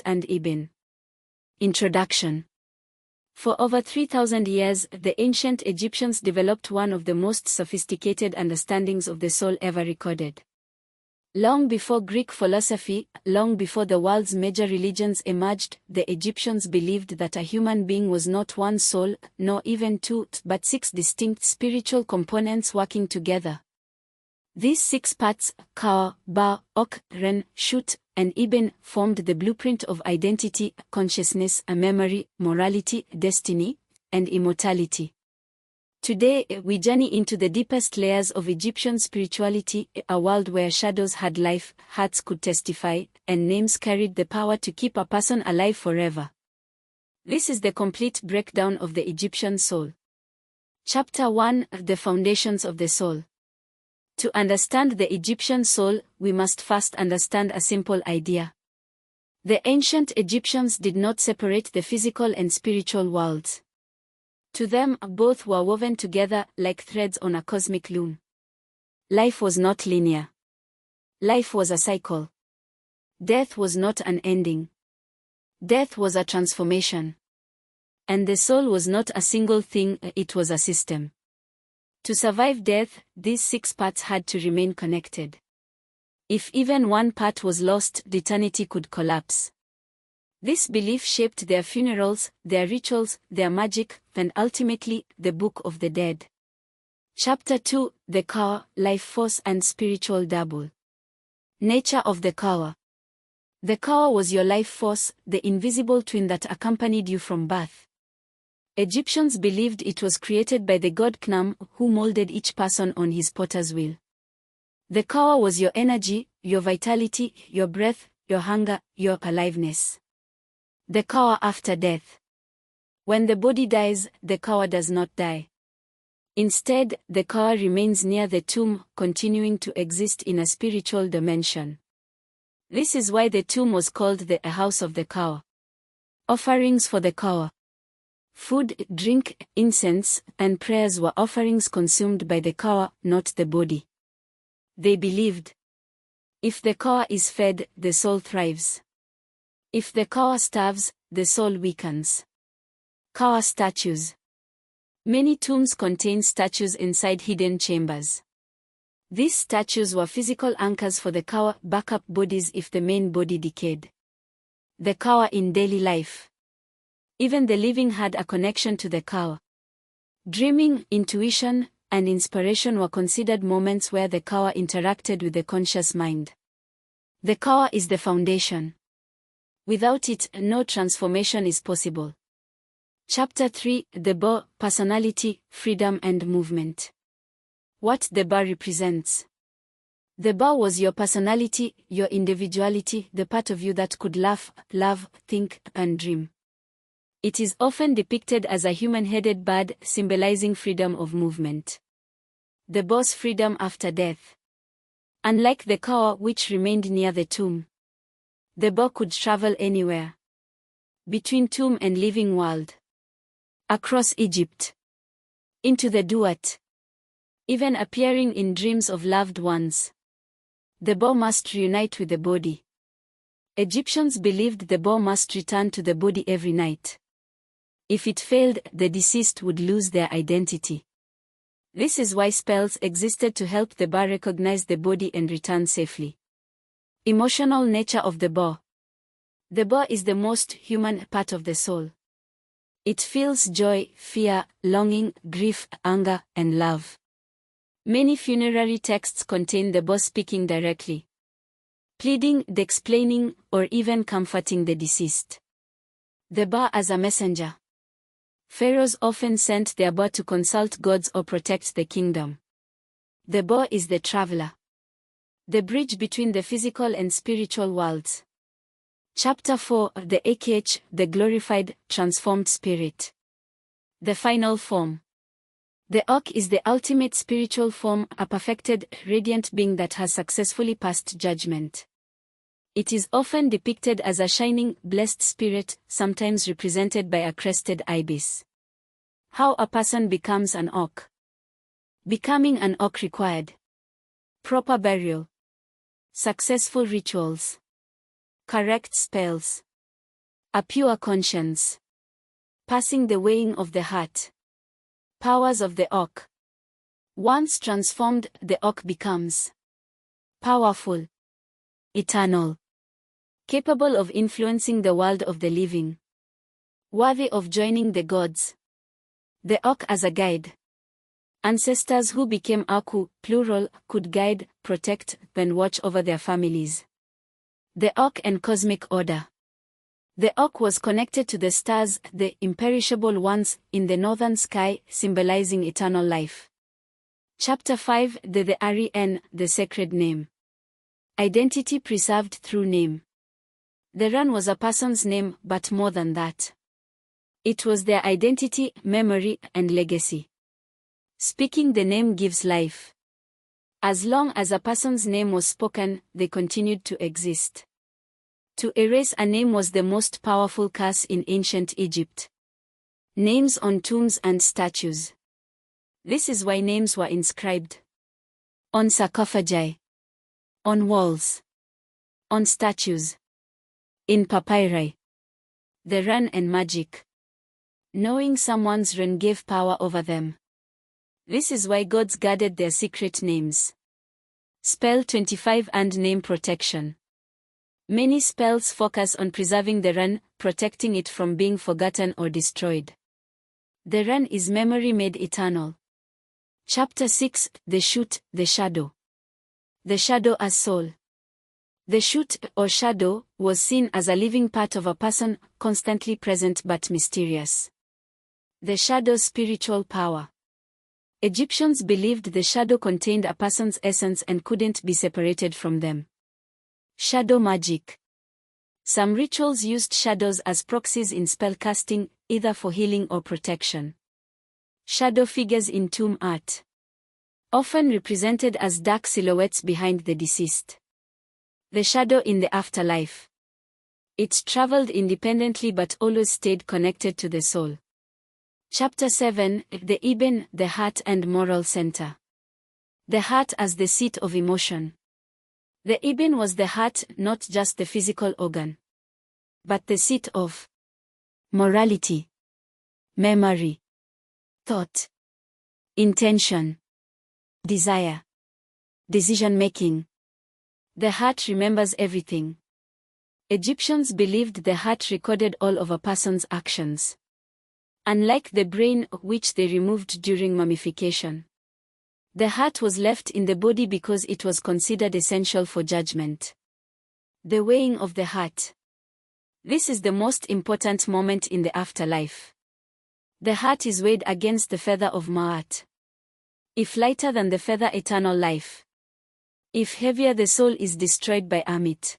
and Ibn. Introduction. For over 3,000 years, the ancient Egyptians developed one of the most sophisticated understandings of the soul ever recorded. Long before Greek philosophy, long before the world's major religions emerged, the Egyptians believed that a human being was not one soul, nor even two, but 6 distinct spiritual components working together. These 6 parts, Ka, Ba, Ok, Ren, Sheut, and Ibn, formed the blueprint of identity, consciousness, memory, morality, destiny, and immortality. Today, we journey into the deepest layers of Egyptian spirituality, a world where shadows had life, hearts could testify, and names carried the power to keep a person alive forever. This is the complete breakdown of the Egyptian soul. Chapter 1: The Foundations of the Soul. To understand the Egyptian soul, we must first understand a simple idea. The ancient Egyptians did not separate the physical and spiritual worlds. To them, both were woven together like threads on a cosmic loom. Life was not linear. Life was a cycle. Death was not an ending. Death was a transformation. And the soul was not a single thing, it was a system. To survive death, these 6 parts had to remain connected. If even one part was lost, eternity could collapse. This belief shaped their funerals, their rituals, their magic, and ultimately, the Book of the Dead. Chapter 2: The Ka, Life Force and Spiritual Double. Nature of the Ka. The Ka was your life force, the invisible twin that accompanied you from birth. Egyptians believed it was created by the god Knam, who molded each person on his potter's wheel. The Ka was your energy, your vitality, your breath, your hunger, your aliveness. The Ka after death. When the body dies, the Ka does not die. Instead, the Ka remains near the tomb, continuing to exist in a spiritual dimension. This is why the tomb was called the House of the Ka. Offerings for the Ka. Food, drink, incense, and prayers were offerings consumed by the Ka, not the body. They believed, if the Ka is fed, the soul thrives. If the Ka starves, the soul weakens. Ka statues. Many tombs contain statues inside hidden chambers. These statues were physical anchors for the Ka, backup bodies if the main body decayed. The Ka in daily life. Even the living had a connection to the Ka. Dreaming, intuition, and inspiration were considered moments where the Ka interacted with the conscious mind. The Ka is the foundation. Without it, no transformation is possible. Chapter 3: The Ba, Personality, Freedom and Movement. What the Ba represents. The Ba was your personality, your individuality, the part of you that could laugh, love, think, and dream. It is often depicted as a human-headed bird, symbolizing freedom of movement. The Ba's freedom after death. Unlike the Ka, which remained near the tomb, the Ba could travel anywhere. Between tomb and living world. Across Egypt. Into the Duat. Even appearing in dreams of loved ones. The Ba must reunite with the body. Egyptians believed the Ba must return to the body every night. If it failed, the deceased would lose their identity. This is why spells existed to help the Ba recognize the body and return safely. Emotional nature of the Ba. The Ba is the most human part of the soul. It feels joy, fear, longing, grief, anger, and love. Many funerary texts contain the Ba speaking directly, pleading, explaining, or even comforting the deceased. The Ba as a messenger. Pharaohs often sent their Ba to consult gods or protect the kingdom. The Ba is the traveler. The bridge between the physical and spiritual worlds. Chapter 4: The Akh, the glorified, transformed spirit. The final form. The Akh is the ultimate spiritual form, a perfected, radiant being that has successfully passed judgment. It is often depicted as a shining, blessed spirit, sometimes represented by a crested ibis. How a person becomes an Akh. Becoming an Akh required proper burial, successful rituals, correct spells, A pure conscience. Passing the weighing of the heart. Powers of the oak. Once transformed, the oak becomes powerful, eternal, capable of influencing the world of the living, worthy of joining the gods. The oak as a guide. Ancestors who became Aku, plural, could guide, protect, and watch over their families. The oak and cosmic order. The oak was connected to the stars, the imperishable ones, in the northern sky, symbolizing eternal life. Chapter 5 The Ari-En, the sacred name. Identity preserved through name. The Ran was a person's name, but more than that. It was their identity, memory, and legacy. Speaking the name gives life. As long as a person's name was spoken, they continued to exist. To erase a name was the most powerful curse in ancient Egypt. Names on tombs and statues. This is why names were inscribed on sarcophagi, on walls, on statues, in papyri. The Ran and magic. Knowing someone's Ran gave power over them. This is why gods guarded their secret names. Spell 25 and name protection. Many spells focus on preserving the Ran, protecting it from being forgotten or destroyed. The Ran is memory made eternal. Chapter 6 The Sheut, the shadow. The shadow as soul. The Sheut, or shadow, was seen as a living part of a person, constantly present but mysterious. The shadow's spiritual power. Egyptians believed the shadow contained a person's essence and couldn't be separated from them. Shadow magic. Some rituals used shadows as proxies in spellcasting, either for healing or protection. Shadow figures in tomb art. Often represented as dark silhouettes behind the deceased. The shadow in the afterlife. It traveled independently but always stayed connected to the soul. Chapter 7 The Ibn, the heart and moral center. The heart as the seat of emotion. The Ibn was the heart, not just the physical organ, but the seat of morality, memory, thought, intention, desire, decision-making. The heart remembers everything. Egyptians believed the heart recorded all of a person's actions. Unlike the brain, which they removed during mummification. The heart was left in the body because it was considered essential for judgment. The weighing of the heart. This is the most important moment in the afterlife. The heart is weighed against the feather of Ma'at. If lighter than the feather, eternal life. If heavier, the soul is destroyed by Amit.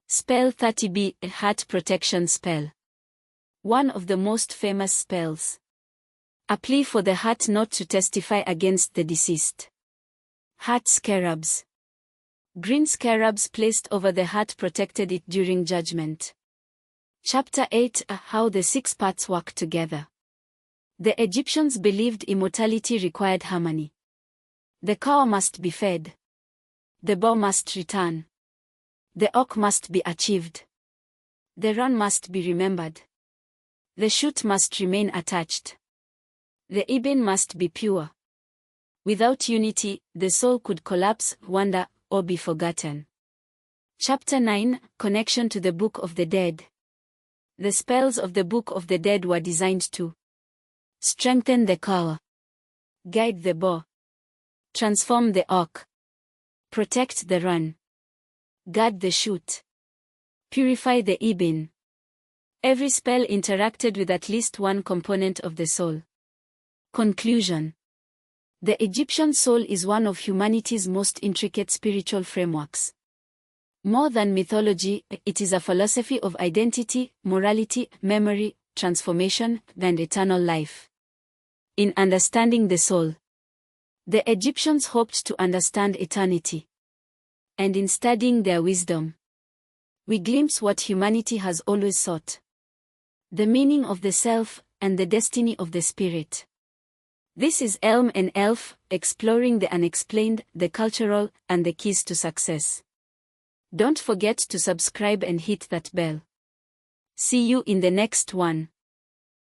Spell 30b, a heart protection spell. One of the most famous spells. A plea for the heart not to testify against the deceased. Heart scarabs. Green scarabs placed over the heart protected it during judgment. Chapter 8 How the 6 parts work together. The Egyptians believed immortality required harmony. The cow must be fed. The bow must return. The oak must be achieved. The Ran must be remembered. The Sheut must remain attached. The Ibn must be pure. Without unity, the soul could collapse, wander, or be forgotten. Chapter 9 Connection to the Book of the Dead. The spells of the Book of the Dead were designed to strengthen the cow, guide the bow, transform the oak, protect the Ran, guard the Sheut, purify the Ibn. Every spell interacted with at least one component of the soul. Conclusion. The Egyptian soul is one of humanity's most intricate spiritual frameworks. More than mythology, it is a philosophy of identity, morality, memory, transformation, and eternal life. In understanding the soul, the Egyptians hoped to understand eternity. And in studying their wisdom, we glimpse what humanity has always sought. The meaning of the self, and the destiny of the spirit. This is Elm and Elf, exploring the unexplained, the cultural, and the keys to success. Don't forget to subscribe and hit that bell. See you in the next one.